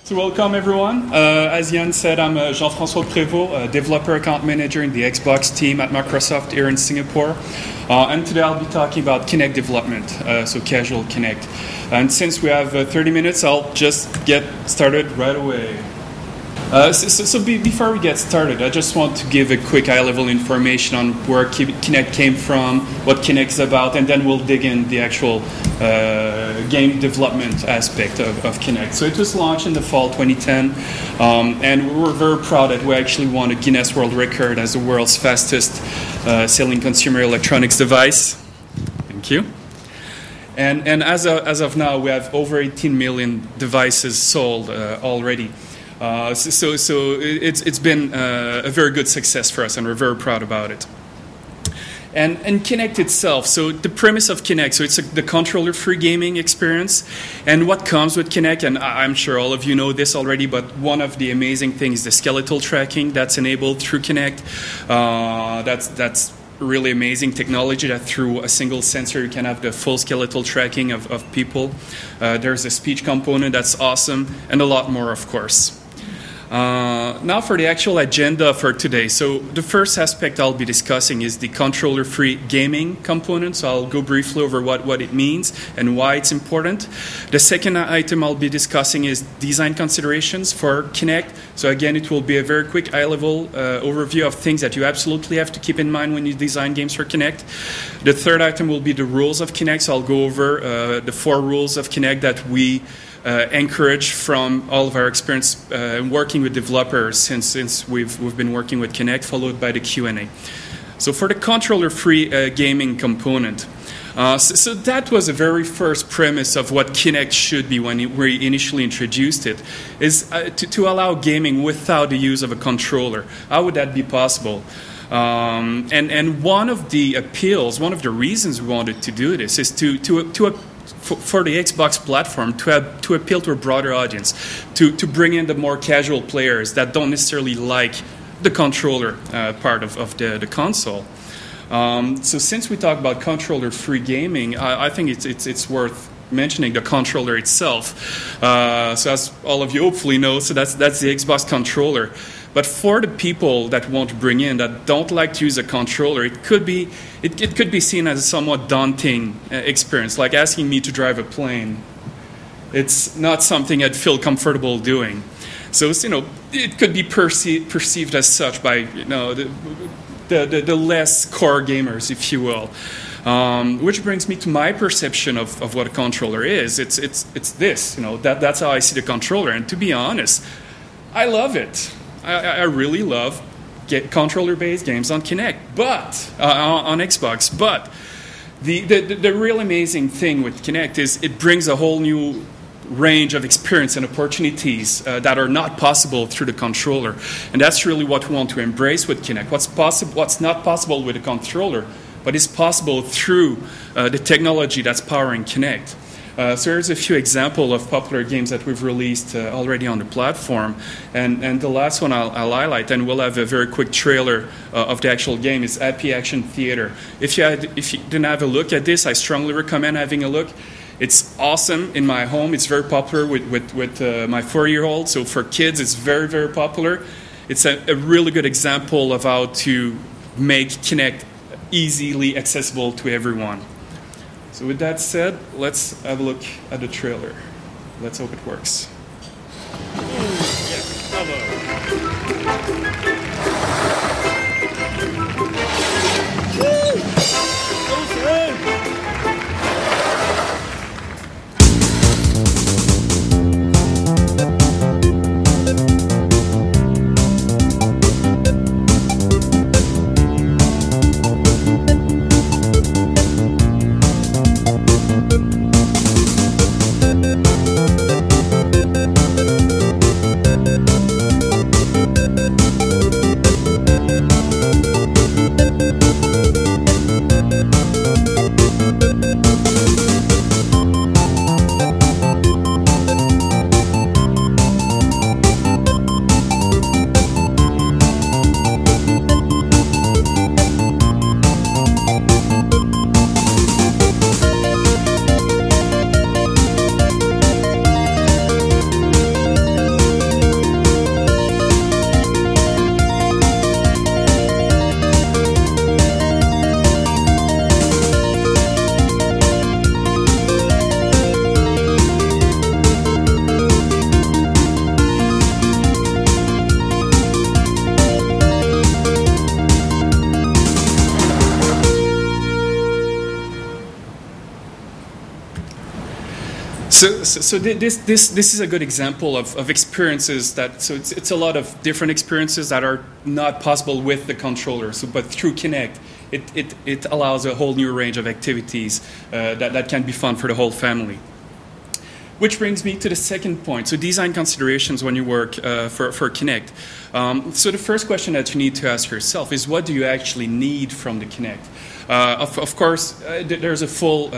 So welcome everyone. As Jan said, I'm Jean-Francois PREVOST, developer account manager in the Xbox team at Microsoft here in Singapore. And today I'll be talking about Kinect development, so casual Kinect. And since we have 30 minutes, I'll just get started right away. Before we get started, I just want to give a quick high-level information on where Kinect came from, what Kinect is about, and then we'll dig in the actual game development aspect of Kinect. So it was launched in the fall 2010, and we were very proud that we actually won a Guinness World Record as the world's fastest selling consumer electronics device. Thank you. And as of now, we have over 18 million devices sold already. So it's been a very good success for us, and we're very proud about it. And Kinect itself, so the premise of Kinect, so it's the controller-free gaming experience. And what comes with Kinect, and I'm sure all of you know this already, but one of the amazing things is the skeletal tracking that's enabled through Kinect. That's really amazing technology that through a single sensor you can have the full skeletal tracking of people. There's a speech component that's awesome, and a lot more, of course. Now for the actual agenda for today. So the first aspect I'll be discussing is the controller-free gaming component. So I'll go briefly over what it means and why it's important. The second item I'll be discussing is design considerations for Kinect. So again, it will be a very quick high-level overview of things that you absolutely have to keep in mind when you design games for Kinect. The third item will be the rules of Kinect. So I'll go over the 4 rules of Kinect that we encourage from all of our experience working with developers since we've been working with Kinect, followed by the Q&A. So for the controller-free gaming component, so that was the very first premise of what Kinect should be when we initially introduced it, is to allow gaming without the use of a controller. How would that be possible? And one of the appeals, one of the reasons we wanted to do this is for the Xbox platform to appeal to a broader audience, to bring in the more casual players that don't necessarily like the controller part of the console. So since we talk about controller-free gaming, I think it's worth mentioning the controller itself. So as all of you hopefully know, so that's the Xbox controller. But for the people that want to bring in, that don't like to use a controller, it could be seen as a somewhat daunting experience, like asking me to drive a plane. It's not something I'd feel comfortable doing. So it could be perceived as such by the less core gamers, if you will. Which brings me to my perception of what a controller is. It's this, that's how I see the controller. And to be honest, I love it. I really love controller-based games on Kinect, but on Xbox. But the real amazing thing with Kinect is it brings a whole new range of experience and opportunities that are not possible through the controller, and that's really what we want to embrace with Kinect. What's not possible with a controller, but is possible through the technology that's powering Kinect. So here's a few examples of popular games that we've released already on the platform. And the last one I'll highlight, and we'll have a very quick trailer of the actual game, is Happy Action Theater. If you didn't have a look at this, I strongly recommend having a look. It's awesome in my home. It's very popular with my 4-year-old. So for kids, it's very, very popular. It's a really good example of how to make Kinect easily accessible to everyone. So with that said, let's have a look at the trailer. Let's hope it works. This is a good example of experiences that, so it's a lot of different experiences that are not possible with the controller. So, but through Kinect, it allows a whole new range of activities that can be fun for the whole family. Which brings me to the second point. So design considerations when you work for Kinect. So the first question that you need to ask yourself is, what do you actually need from the Kinect? Of course, there's a full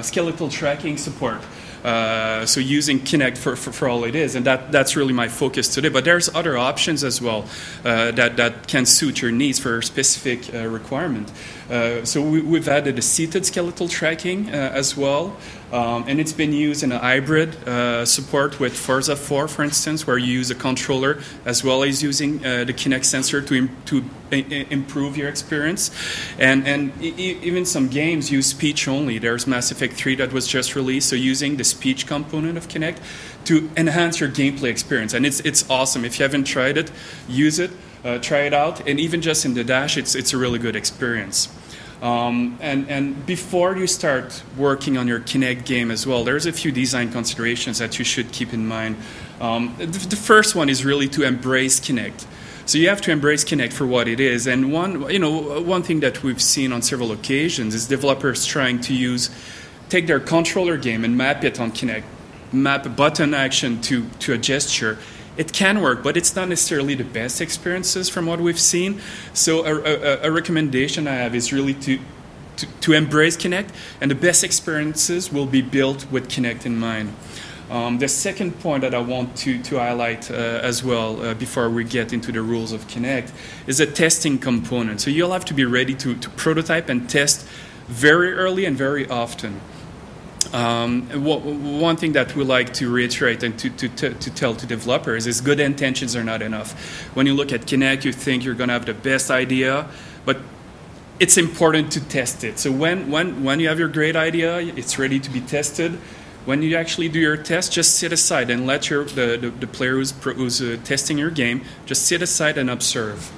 skeletal tracking support. So using Kinect for all it is, and that's really my focus today. But there's other options as well that can suit your needs for a specific requirement. So we've added a seated skeletal tracking as well, and it's been used in a hybrid support with Forza 4, for instance, where you use a controller as well as using the Kinect sensor to improve your experience. And even some games use speech only. There's Mass Effect 3 that was just released, so using the speech component of Kinect to enhance your gameplay experience. And it's awesome. If you haven't tried it, use it, try it out. And even just in the dash, it's a really good experience. And before you start working on your Kinect game as well, there's a few design considerations that you should keep in mind. The first one is really to embrace Kinect. So you have to embrace Kinect for what it is. And one thing that we've seen on several occasions is developers trying to take their controller game and map it on Kinect, map a button action to a gesture. It can work, but it's not necessarily the best experiences from what we've seen. So a recommendation I have is really to embrace Kinect, and the best experiences will be built with Kinect in mind. The second point that I want to highlight as well before we get into the rules of Kinect is a testing component. So you'll have to be ready to prototype and test very early and very often. One thing that we like to reiterate and to tell to developers is good intentions are not enough. When you look at Kinect, you think you're going to have the best idea, but it's important to test it. So when you have your great idea, it's ready to be tested. When you actually do your test, just sit aside and let the player who's testing your game just sit aside and observe.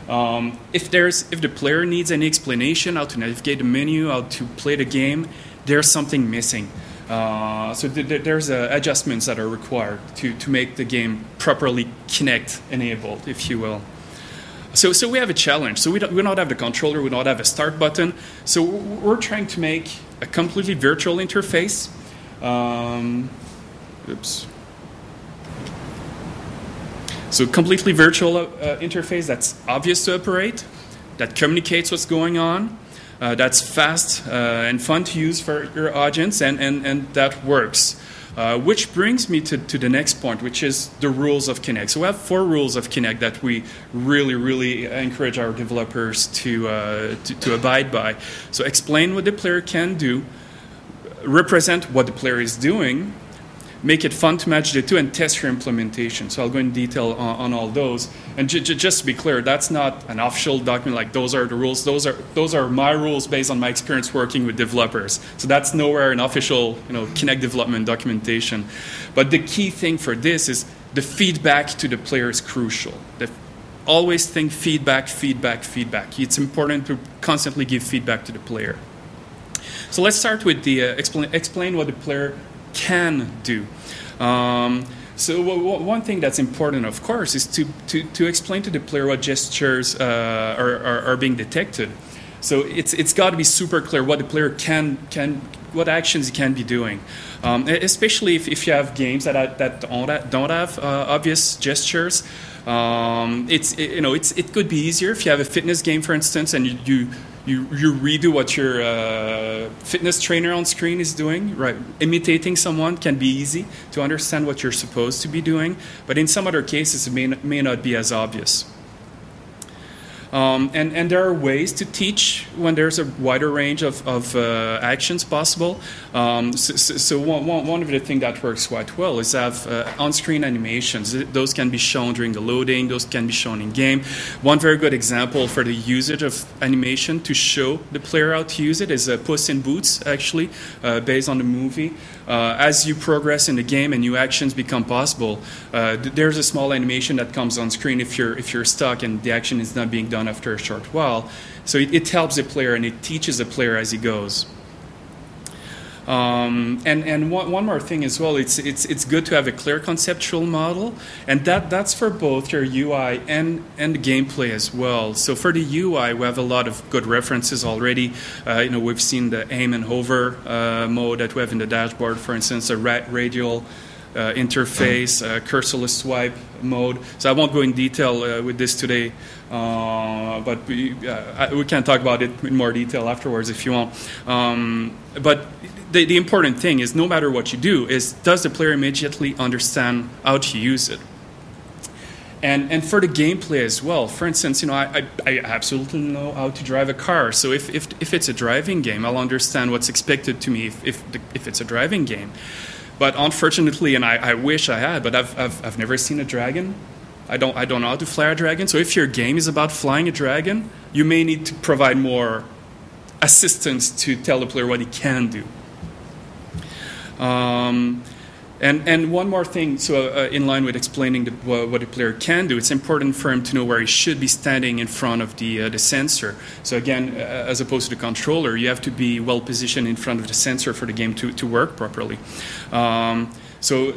If the player needs any explanation how to navigate the menu, how to play the game, there's something missing. So there's adjustments that are required to make the game properly Kinect enabled, if you will. So we have a challenge. So we don't have the controller, we don't have a start button. So we're trying to make a completely virtual interface. So completely virtual interface that's obvious to operate, that communicates what's going on, that's fast and fun to use for your audience, and that works. Which brings me to the next point, which is the rules of Kinect. So we have 4 rules of Kinect that we really encourage our developers to abide by. So explain what the player can do, represent what the player is doing, make it fun to match the two, and test your implementation. So I'll go in detail on all those. And just to be clear, that's not an official document like those are the rules. Those are my rules based on my experience working with developers. So that's nowhere an official Kinect development documentation. But the key thing for this is the feedback to the player is crucial. Always think feedback. It's important to constantly give feedback to the player. So let's start with the explain what the player can do. So one thing that's important, of course, is to explain to the player what gestures are being detected. So it's got to be super clear what the player what actions he can be doing. Especially if you have games that don't have obvious gestures. It could be easier if you have a fitness game, for instance, and you redo what your fitness trainer on screen is doing. Right, imitating someone can be easy to understand what you're supposed to be doing, but in some other cases it may not be as obvious. And there are ways to teach when there's a wider range of actions possible. So one of the things that works quite well is have on-screen animations. Those can be shown during the loading. Those can be shown in game. One very good example for the usage of animation to show the player how to use it is Puss in Boots, actually, based on the movie. As you progress in the game and new actions become possible, there's a small animation that comes on screen if you're stuck and the action is not being done after a short while. So it helps the player and it teaches the player as he goes. And one more thing as well, it's good to have a clear conceptual model, and that's for both your UI and the gameplay as well. So for the UI, we have a lot of good references already. We've seen the aim and hover mode that we have in the dashboard, for instance, a radial interface, cursorless swipe mode. So I won't go in detail with this today, but we can talk about it in more detail afterwards if you want. But the important thing is, no matter what you do, is does the player immediately understand how to use it? And for the gameplay as well. For instance, I absolutely know how to drive a car. So if it's a driving game, I'll understand what's expected to me if it's a driving game. But unfortunately, and I wish I had, but I've never seen a dragon. I don't know how to fly a dragon. So if your game is about flying a dragon, you may need to provide more assistance to tell the player what he can do. And one more thing, so in line with explaining what a player can do, it's important for him to know where he should be standing in front of the sensor. So again, as opposed to the controller, you have to be well positioned in front of the sensor for the game to work properly. So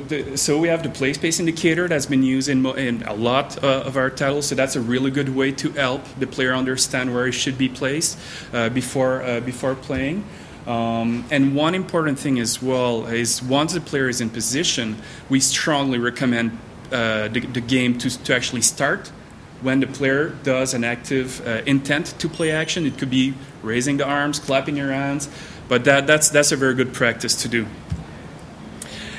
we have the play space indicator that's been used in a lot of our titles. So that's a really good way to help the player understand where he should be placed before playing. And one important thing as well is, once the player is in position, we strongly recommend the game to actually start when the player does an active intent to play action. It could be raising the arms, clapping your hands, but that's a very good practice to do.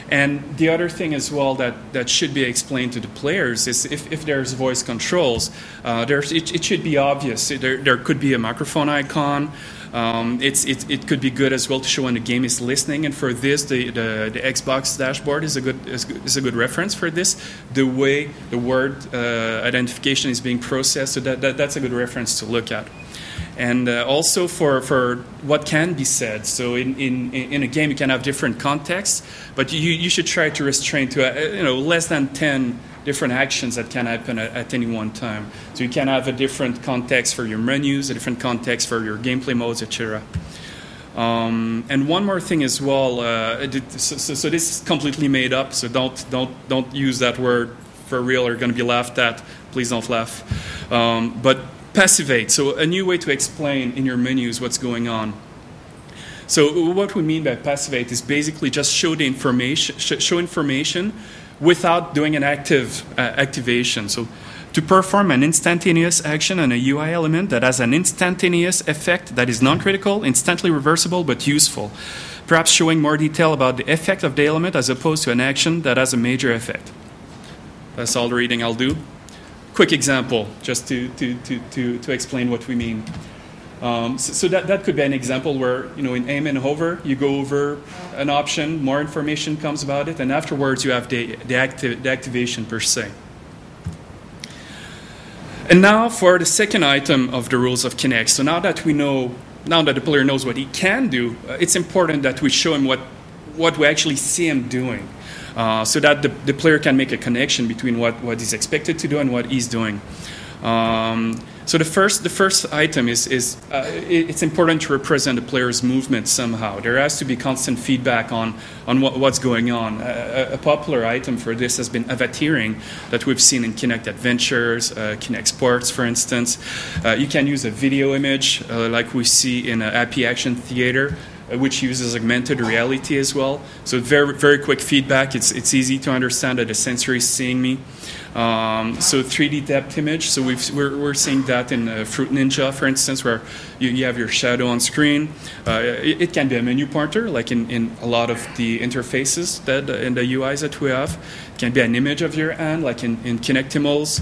And the other thing as well that should be explained to the players is, if there's voice controls, it should be obvious. There could be a microphone icon. It could be good as well to show when the game is listening, and for this, the Xbox dashboard is a good reference for this. The way the word identification is being processed, so that's a good reference to look at. And also for what can be said. So in a game, you can have different contexts, but you should try to restrain to less than 10 different actions that can happen at any one time. So you can have a different context for your menus, a different context for your gameplay modes, etc. And one more thing as well. So this is completely made up. So don't use that word for real, or going to be laughed at. Please don't laugh. But passivate. So a new way to explain in your menus what's going on. So what we mean by passivate is basically just show the information, show information without doing an activation. So to perform an instantaneous action on a UI element that has an instantaneous effect that is non-critical, instantly reversible, but useful. Perhaps showing more detail about the effect of the element as opposed to an action that has a major effect. That's all the reading I'll do. Quick example, just to explain what we mean. So that could be an example where, in aim and hover, you go over an option, more information comes about it, and afterwards you have the activation per se. And now for the second item of the rules of Kinect. So now that the player knows what he can do, it's important that we show him what we actually see him doing. So that the player can make a connection between what he's expected to do and what he's doing. So the first item is it's important to represent the player's movement somehow. There has to be constant feedback on what's going on. A popular item for this has been avatteering that we've seen in Kinect Adventures, Kinect Sports, for instance. You can use a video image like we see in Happy Action Theater, which uses augmented reality as well. So very, very quick feedback. It's easy to understand that the sensor is seeing me. So 3D depth image. So we're seeing that in Fruit Ninja, for instance, where you have your shadow on screen. It can be a menu pointer, like in a lot of the interfaces in the UIs that we have. It can be an image of your hand, like in Kinectimals.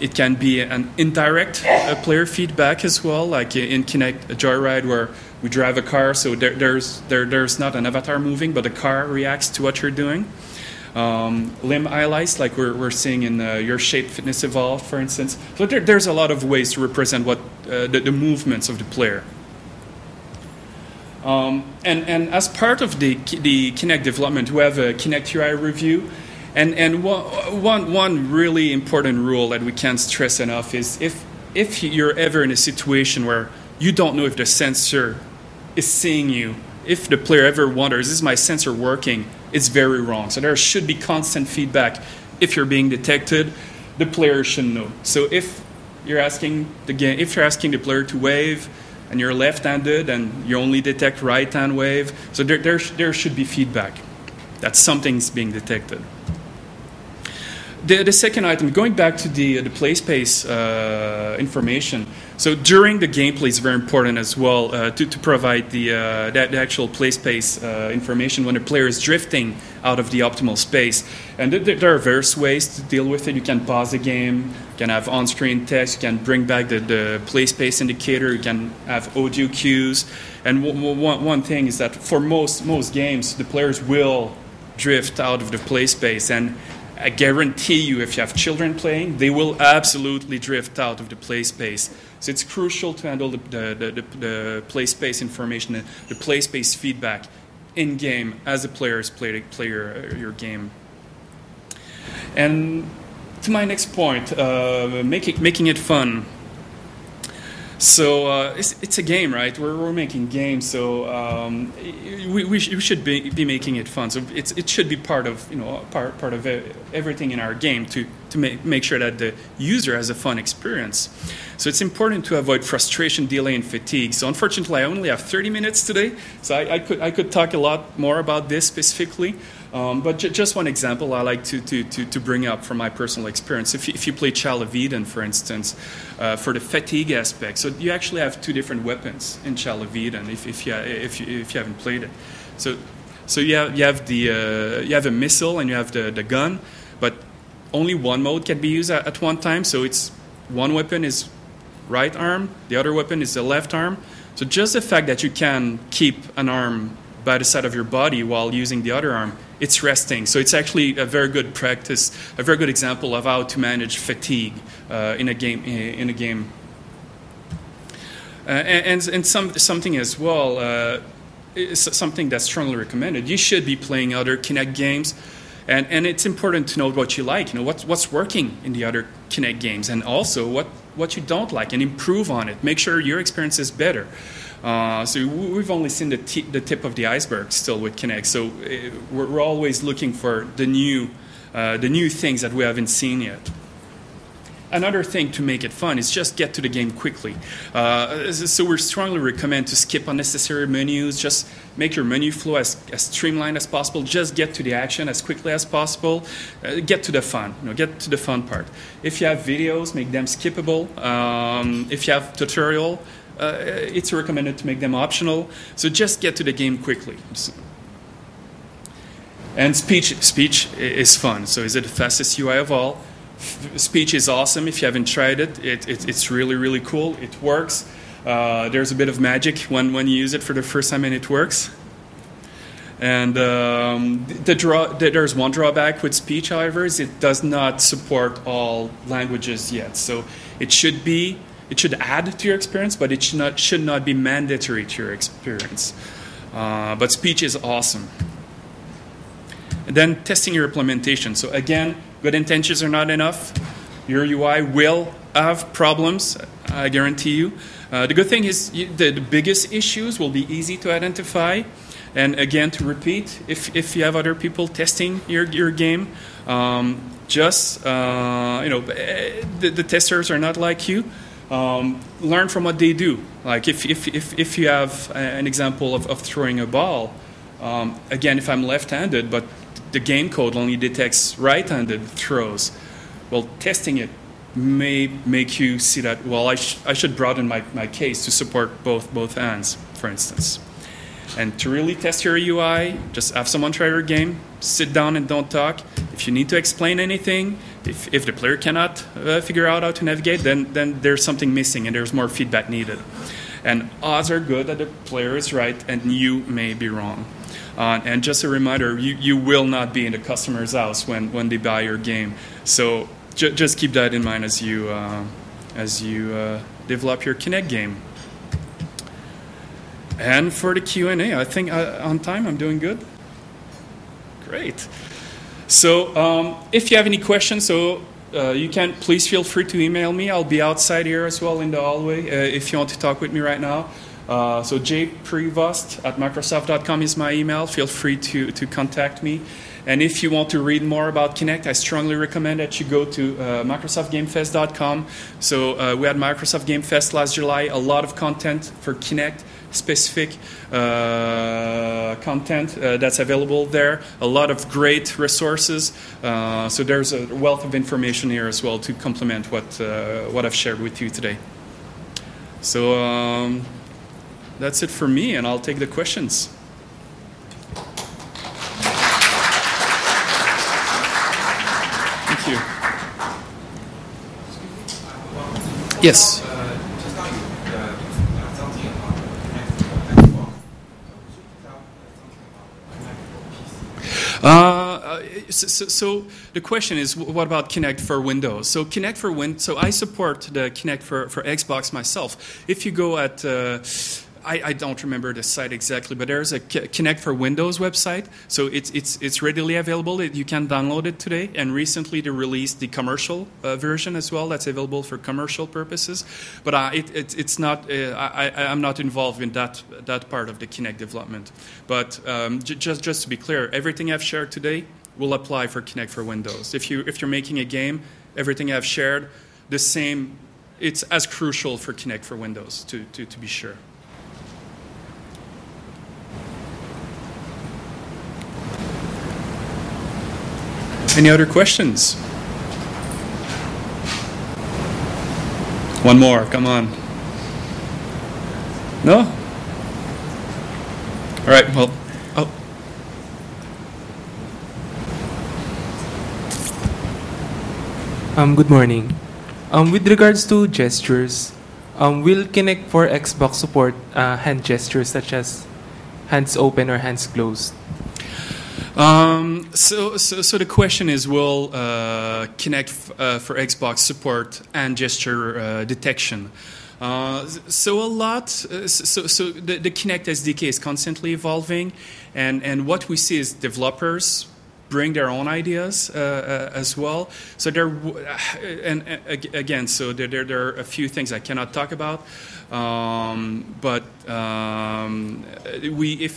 It can be an indirect player feedback as well, like in Kinect Joyride, where we drive a car, so there's not an avatar moving, but the car reacts to what you're doing. Limb highlights, like we're seeing in Your Shape Fitness Evolved, for instance. So there's a lot of ways to represent what the movements of the player. And as part of the Kinect development, we have a Kinect UI review. And one really important rule that we can't stress enough is if you're ever in a situation where you don't know if the sensor is seeing you if the player ever wonders, is my sensor working, it's very wrong. So there should be constant feedback. If you're being detected, the player should know. So if you're asking the player to wave, and you're left-handed, and you only detect right-hand wave, so there should be feedback that something's being detected. The second item, going back to the play space information. So during the gameplay is very important as well to provide the actual play space information when the player is drifting out of the optimal space. And there are various ways to deal with it. You can pause the game, you can have on-screen text, you can bring back the play space indicator, you can have audio cues. And one thing is that for most games, the players will drift out of the play space, and I guarantee you, if you have children playing, they will absolutely drift out of the play space. So it's crucial to handle the play space information, the play space feedback in game as the players play your game. And to my next point, making it fun. So it's a game, right? We're making games, so we should be making it fun. So it should be part of part of everything in our game to make sure that the user has a fun experience. So it's important to avoid frustration, delay, and fatigue. So unfortunately, I only have 30 minutes today, so I could talk a lot more about this specifically. But just one example I like to bring up from my personal experience. If you play Child of Eden, for instance, for the fatigue aspect, so you actually have two different weapons in Child of Eden if you haven't played it. So you have a missile and you have the gun, but only one mode can be used at one time. So it's one weapon is right arm, the other weapon is the left arm. So just the fact that you can keep an arm by the side of your body while using the other arm, it's resting. So it's actually a very good practice, a very good example of how to manage fatigue in a game. And something as well, something that's strongly recommended. You should be playing other Kinect games, and it's important to know what you like. What's working in the other Kinect games, and also what you don't like, and improve on it. Make sure your experience is better. So we've only seen the tip of the iceberg still with Kinect. So we're always looking for the new things that we haven't seen yet. Another thing to make it fun is just get to the game quickly. So we strongly recommend to skip unnecessary menus. Just make your menu flow as streamlined as possible. Just get to the action as quickly as possible. Get to the fun. Get to the fun part. If you have videos, make them skippable. If you have tutorial, it's recommended to make them optional. So just get to the game quickly. And speech is fun. So is it the fastest UI of all? Speech is awesome. If you haven't tried it, it's really, really cool. It works. There's a bit of magic when you use it for the first time, and it works. And there's one drawback with speech, however, is it does not support all languages yet. So it should add to your experience, but it should not be mandatory to your experience. But speech is awesome. And then testing your implementation. So again, good intentions are not enough. Your UI will have problems, I guarantee you. The good thing is the biggest issues will be easy to identify. And again, to repeat, if you have other people testing your game, the testers are not like you. Learn from what they do. Like if you have an example of throwing a ball, again, if I'm left-handed, but the game code only detects right-handed throws, well, testing it may make you see that, well, I should broaden my case to support both hands, for instance. And to really test your UI, just have someone try your game, sit down and don't talk. If you need to explain anything, if the player cannot figure out how to navigate, then there's something missing and there's more feedback needed. And odds are good that the player is right and you may be wrong. And just a reminder, you will not be in the customer's house when they buy your game. So just keep that in mind as you develop your Kinect game. And for the Q&A, I think on time I'm doing good. Great. So if you have any questions, you can please feel free to email me. I'll be outside here as well in the hallway if you want to talk with me right now. So jprevost@microsoft.com is my email. Feel free to contact me. And if you want to read more about Kinect, I strongly recommend that you go to microsoftgamefest.com. So we had Microsoft Game Fest last July, a lot of content for Kinect, specific content that's available there, a lot of great resources. So there's a wealth of information here as well to complement what I've shared with you today. So that's it for me, and I'll take the questions. Thank you. Yes. So the question is, what about Kinect for Windows? So Kinect for so I support the Kinect for Xbox myself. If you go at I don't remember the site exactly, but there's a Kinect for Windows website. So it's readily available. You can download it today. And recently they released the commercial version as well. That's available for commercial purposes. But it's not. I'm not involved in that part of the Kinect development. But just to be clear, everything I've shared today will apply for Kinect for Windows. If you're making a game, everything I've shared, the same. It's as crucial for Kinect for Windows to be sure. Any other questions? One more, come on. No? All right, well, Good morning. With regards to gestures, will Kinect for Xbox support hand gestures such as hands open or hands closed? So the question is, will Kinect for Xbox support hand gesture detection? So the Kinect SDK is constantly evolving, and what we see is developers bring their own ideas as well. So there are a few things I cannot talk about.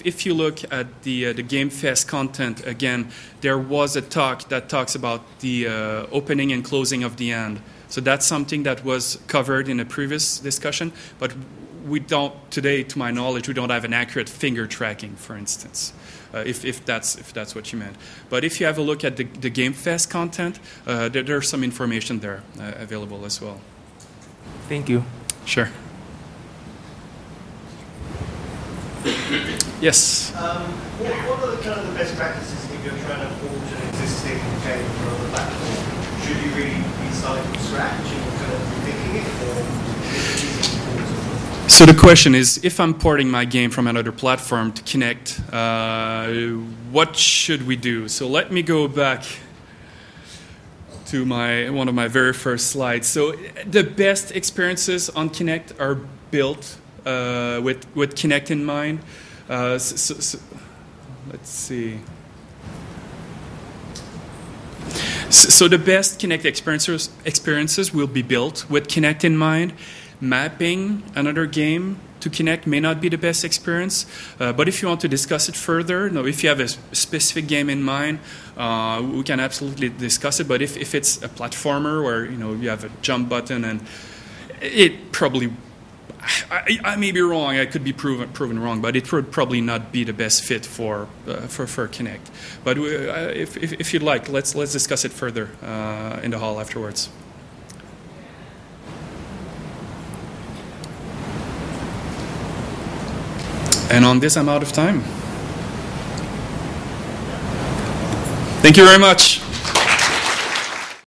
If you look at the Game Fest content, again, there was a talk that talks about the opening and closing of the hand. So that's something that was covered in a previous discussion, but we don't, today, to my knowledge, we don't have an accurate finger tracking, for instance, if that's what you meant. But if you have a look at the Game Fest content, there's some information there available as well. Thank you. Sure. Yes. What are the kind of the best practices if you're trying to forge an existing game for another platform? Should you really be starting from scratch and kind of rethinking it, or is it easy to port? So the question is, if I'm porting my game from another platform to Kinect, what should we do? So let me go back to one of my very first slides. So the best experiences on Kinect are built with Kinect in mind. Let's see. So the best Kinect experiences will be built with Kinect in mind. Mapping another game to Kinect may not be the best experience, but if you want to discuss it further, if you have a specific game in mind, we can absolutely discuss it. But if it's a platformer where you have a jump button, and it probably, I may be wrong, I could be proven wrong, but it would probably not be the best fit for Kinect. But if you'd like, let's discuss it further in the hall afterwards. And on this, I'm out of time. Thank you very much.